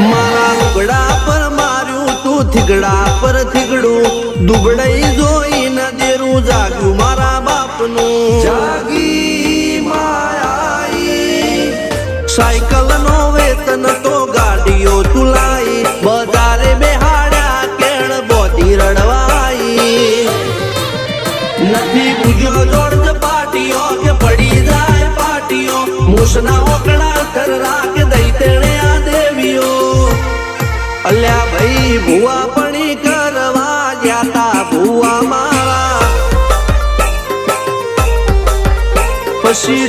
મારા લુગડા પર માર્યું તું થીગડા પર થીગડું દુબળાઈ જોઈને દેરું જાગ્યું મારા બાપનું જાગી માયાઈ સાયકલ નો વેતન તો ગાડીઓ તુલાઈ બજારે બેહાડ્યા કેણ બોધી રડવાઈ નથી પૂજ્યો જોડ પાટીઓ કે પડી જાય પાટીઓ મૂસના ઓકડા કર રાખ દઈ તેણે આ દેવીઓ અલ્યા ભાઈ ભુવા પણી કરવા જાતા ભુવા મારા પછી